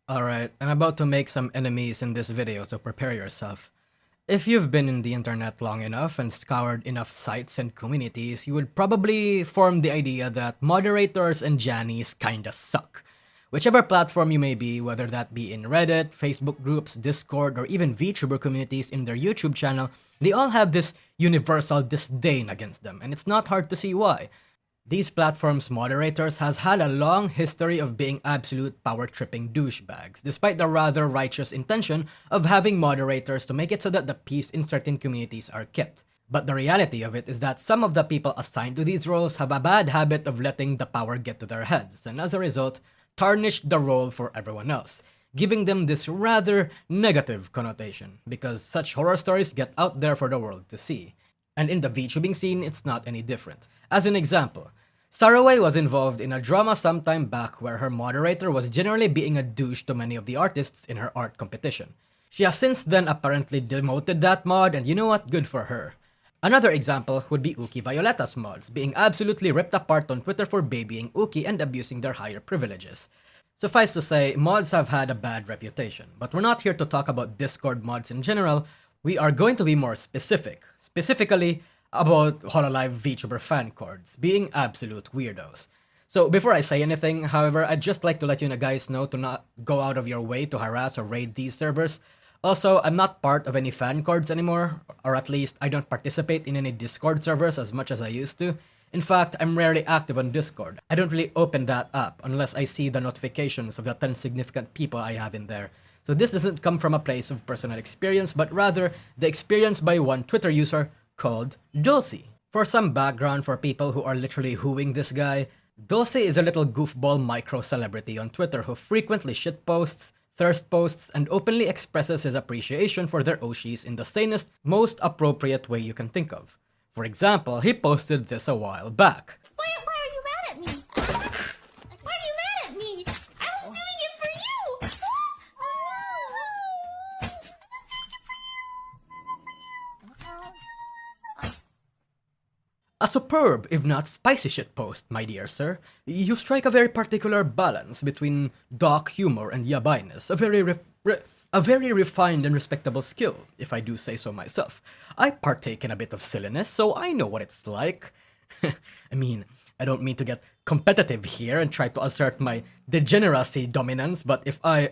Alright, I'm about to make some enemies in this video, so prepare yourself. If you've been in the internet long enough and scoured enough sites and communities, you would probably form the idea that moderators and Jannies kinda suck. Whichever platform you may be, whether that be in Reddit, Facebook groups, Discord, or even VTuber communities in their YouTube channel, they all have this universal disdain against them, and it's not hard to see why. These platforms' moderators has had a long history of being absolute power-tripping douchebags, despite the rather righteous intention of having moderators to make it so that the peace in certain communities are kept. But the reality of it is that some of the people assigned to these roles have a bad habit of letting the power get to their heads, and as a result, tarnish the role for everyone else, giving them this rather negative connotation, because such horror stories get out there for the world to see. And in the VTubing scene, it's not any different. As an example, Saraway was involved in a drama sometime back where her moderator was generally being a douche to many of the artists in her art competition. She has since then apparently demoted that mod, and you know what? Good for her. Another example would be Uki Violeta's mods being absolutely ripped apart on Twitter for babying Uki and abusing their higher privileges. Suffice to say, mods have had a bad reputation, but we're not here to talk about Discord mods in general. We are going to be more specific, specifically about Hololive VTuber fan cords being absolute weirdos. So before I say anything, however, I'd just like to let you guys know to not go out of your way to harass or raid these servers. Also, I'm not part of any fan cords anymore, or at least I don't participate in any Discord servers as much as I used to. In fact, I'm rarely active on Discord. I don't really open that app unless I see the notifications of the 10 significant people I have in there. So this doesn't come from a place of personal experience, but rather the experience by one Twitter user called Dosey. For some background for people who are literally hooing this guy, Dosey is a little goofball micro-celebrity on Twitter who frequently shitposts, thirst posts, and openly expresses his appreciation for their Oshis in the sanest, most appropriate way you can think of. For example, he posted this a while back. Why are you mad at me? Why are you mad at me? I was doing it for you! I was doing it for you! A superb, if not spicy shitpost, my dear sir. You strike a very particular balance between dark humor and yabainess, a very refined and respectable skill, if I do say so myself. I partake in a bit of silliness, so I know what it's like. I mean, I don't mean to get competitive here and try to assert my degeneracy dominance, but if I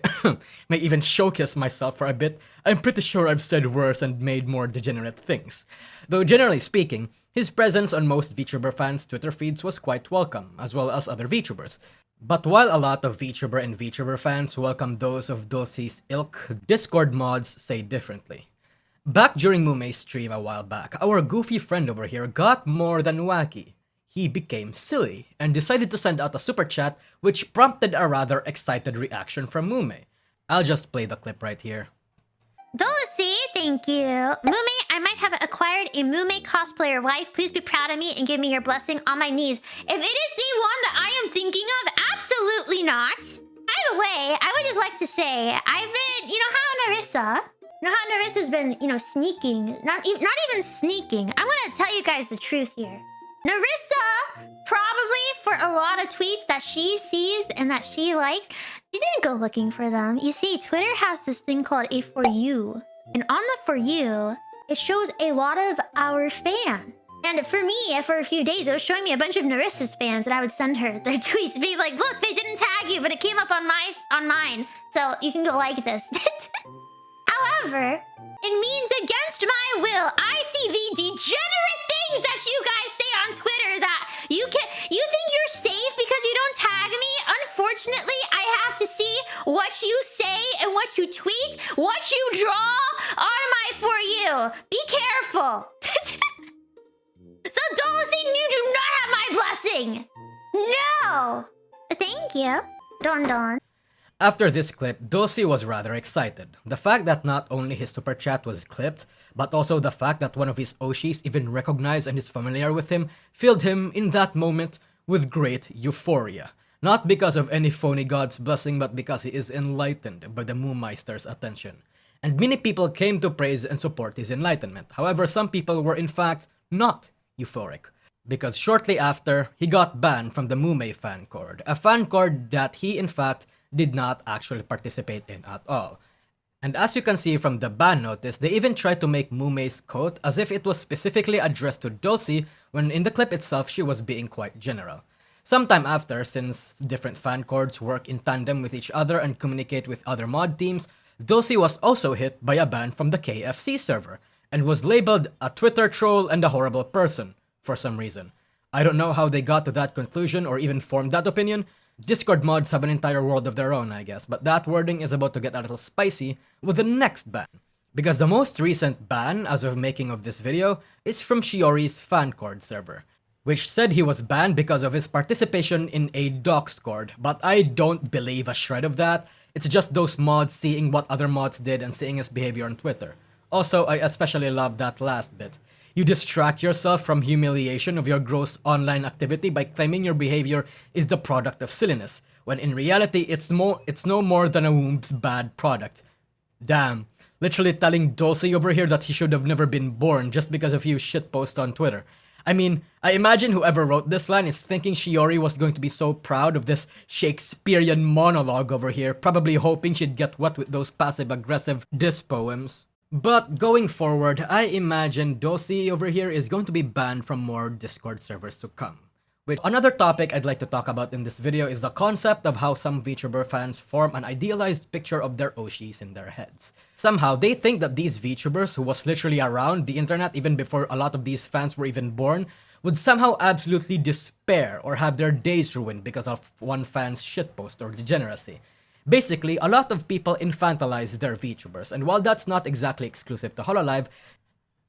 may even showcase myself for a bit, I'm pretty sure I've said worse and made more degenerate things. Though generally speaking, his presence on most VTuber fans' Twitter feeds was quite welcome, as well as other VTubers. But while a lot of VTuber and VTuber fans welcome those of Dosey's ilk, Discord mods say differently. Back during Mumei's stream a while back, our goofy friend over here got more than wacky. He became silly and decided to send out a super chat which prompted a rather excited reaction from Mumei. I'll just play the clip right here. Dulcie, thank you. Mume, I might have acquired a Mume cosplayer wife. Please be proud of me and give me your blessing on my knees. If it is the one that I am thinking of, absolutely not. By the way, I would just like to say, I've been, you know how Narissa's been, sneaking. Not even sneaking. I'm gonna tell you guys the truth here. Narissa, probably for a lot of tweets that she sees and that she likes, she didn't go looking for them. You see, Twitter has this thing called a For You. And on the For You, it shows a lot of our fans. And for me, for a few days, it was showing me a bunch of Narissa's fans, and I would send her their tweets, be like, look, they didn't tag you, but it came up on mine. So you can go like this. However, it means against my will, I see the degenerate things that you guys say on Twitter that you think you're safe because you don't tag me. Unfortunately, I have to see what you say and what you tweet, what you draw on my For You. Be careful. So Dulcie, you do not have my blessing. No. Thank you. Don. After this clip, Dosey was rather excited. The fact that not only his super chat was clipped, but also the fact that one of his Oshis even recognized and is familiar with him, filled him, in that moment, with great euphoria. Not because of any phony god's blessing, but because he is enlightened by the Moomeister's attention. And many people came to praise and support his enlightenment. However, some people were in fact not euphoric. Because shortly after, he got banned from the Mumei fan cord, a fan cord that he in fact did not actually participate in at all. And as you can see from the ban notice, they even tried to make Mumei's quote as if it was specifically addressed to Dulcie, when in the clip itself she was being quite general. Sometime after, since different fan chords work in tandem with each other and communicate with other mod teams, Dulcie was also hit by a ban from the KFC server, and was labeled a Twitter troll and a horrible person, for some reason. I don't know how they got to that conclusion or even formed that opinion. Discord mods have an entire world of their own, I guess, but that wording is about to get a little spicy with the next ban. Because the most recent ban, as of making of this video, is from Shiori's fancord server, which said he was banned because of his participation in a doxcord, but I don't believe a shred of that. It's just those mods seeing what other mods did and seeing his behavior on Twitter. Also, I especially love that last bit. You distract yourself from humiliation of your gross online activity by claiming your behavior is the product of silliness, when in reality it's no more than a womb's bad product. Damn, literally telling Dulcie over here that he should have never been born just because of a few shitposts on Twitter. I mean, I imagine whoever wrote this line is thinking Shiori was going to be so proud of this Shakespearean monologue over here, probably hoping she'd get wet with those passive-aggressive diss poems. But going forward, I imagine Dulcie over here is going to be banned from more Discord servers to come. Which another topic I'd like to talk about in this video is the concept of how some VTuber fans form an idealized picture of their Oshis in their heads. Somehow, they think that these VTubers, who was literally around the internet even before a lot of these fans were even born, would somehow absolutely despair or have their days ruined because of one fan's shitpost or degeneracy. Basically, a lot of people infantilize their VTubers, and while that's not exactly exclusive to Hololive,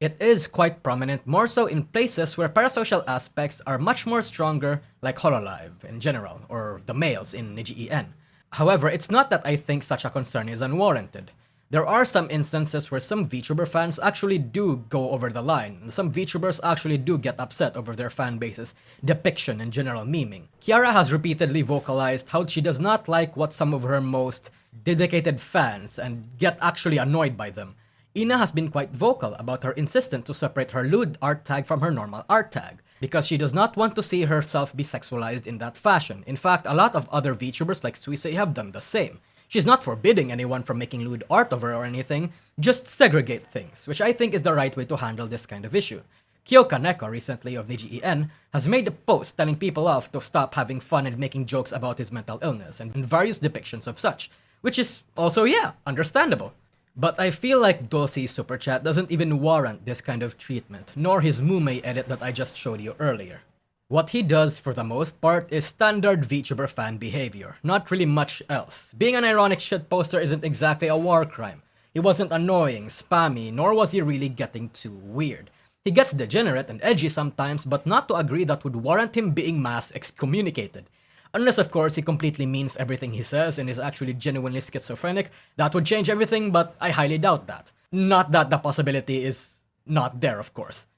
it is quite prominent more so in places where parasocial aspects are much more stronger, like Hololive in general, or the males in NGEN. However, it's not that I think such a concern is unwarranted. There are some instances where some VTuber fans actually do go over the line, and some VTubers actually do get upset over their fanbase's depiction and general memeing. Kiara has repeatedly vocalized how she does not like what some of her most dedicated fans and get actually annoyed by them. Ina has been quite vocal about her insistence to separate her lewd art tag from her normal art tag, because she does not want to see herself be sexualized in that fashion. In fact, a lot of other VTubers like Suisei have done the same. She's not forbidding anyone from making lewd art of her or anything, just segregate things, which I think is the right way to handle this kind of issue. Kyo Kaneko recently of VGEN has made a post telling people off to stop having fun and making jokes about his mental illness and various depictions of such, which is also, yeah, understandable. But I feel like Dulcie's super chat doesn't even warrant this kind of treatment, nor his Mumei edit that I just showed you earlier. What he does for the most part is standard VTuber fan behavior, not really much else. Being an ironic shitposter isn't exactly a war crime. He wasn't annoying, spammy, nor was he really getting too weird. He gets degenerate and edgy sometimes, but not to a degree that would warrant him being mass excommunicated. Unless of course he completely means everything he says and is actually genuinely schizophrenic, that would change everything, but I highly doubt that. Not that the possibility is not there, of course.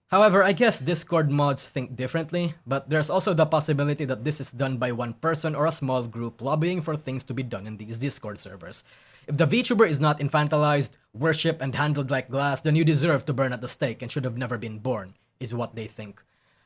However, I guess Discord mods think differently, but there's also the possibility that this is done by one person or a small group lobbying for things to be done in these Discord servers. If the VTuber is not infantilized, worshipped, and handled like glass, then you deserve to burn at the stake and should have never been born, is what they think.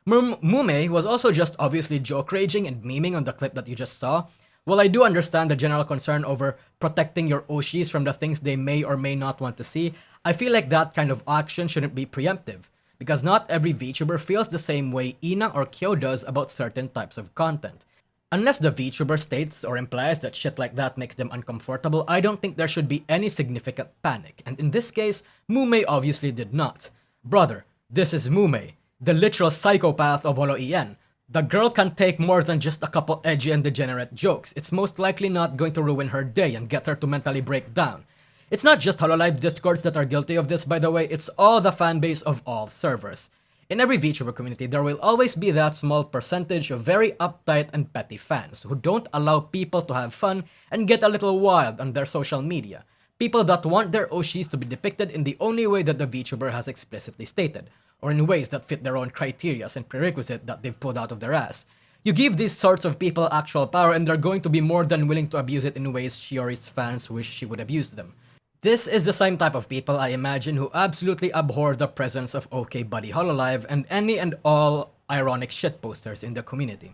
Mumei was also just obviously joke raging and memeing on the clip that you just saw. While I do understand the general concern over protecting your Oshis from the things they may or may not want to see, I feel like that kind of action shouldn't be preemptive. Because not every VTuber feels the same way Ina or Kyo does about certain types of content. Unless the VTuber states or implies that shit like that makes them uncomfortable, I don't think there should be any significant panic, and in this case, Mumei obviously did not. Brother, this is Mumei, the literal psychopath of Hololive. The girl can take more than just a couple edgy and degenerate jokes. It's most likely not going to ruin her day and get her to mentally break down. It's not just Hololive Discords that are guilty of this, by the way, it's all the fanbase of all servers. In every VTuber community, there will always be that small percentage of very uptight and petty fans who don't allow people to have fun and get a little wild on their social media. People that want their Oshis to be depicted in the only way that the VTuber has explicitly stated, or in ways that fit their own criteria and prerequisite that they've pulled out of their ass. You give these sorts of people actual power and they're going to be more than willing to abuse it in ways Shiori's fans wish she would abuse them. This is the same type of people I imagine who absolutely abhor the presence of OK Buddy Hololive and any and all ironic shitposters in the community.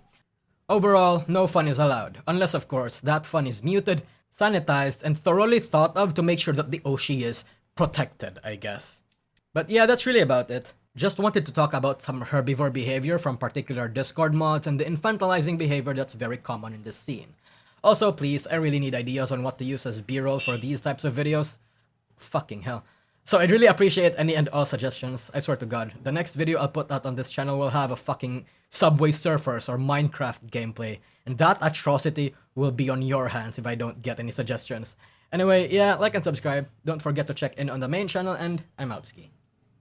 Overall, no fun is allowed, unless of course that fun is muted, sanitized, and thoroughly thought of to make sure that the Oshi is protected, I guess. But yeah, that's really about it. Just wanted to talk about some herbivore behavior from particular Discord mods and the infantilizing behavior that's very common in this scene. Also, please, I really need ideas on what to use as B-roll for these types of videos. Fucking hell. So I'd really appreciate any and all suggestions, I swear to god. The next video I'll put out on this channel will have a fucking Subway Surfers or Minecraft gameplay, and that atrocity will be on your hands if I don't get any suggestions. Anyway, yeah, like and subscribe, don't forget to check in on the main channel, and I'm outski.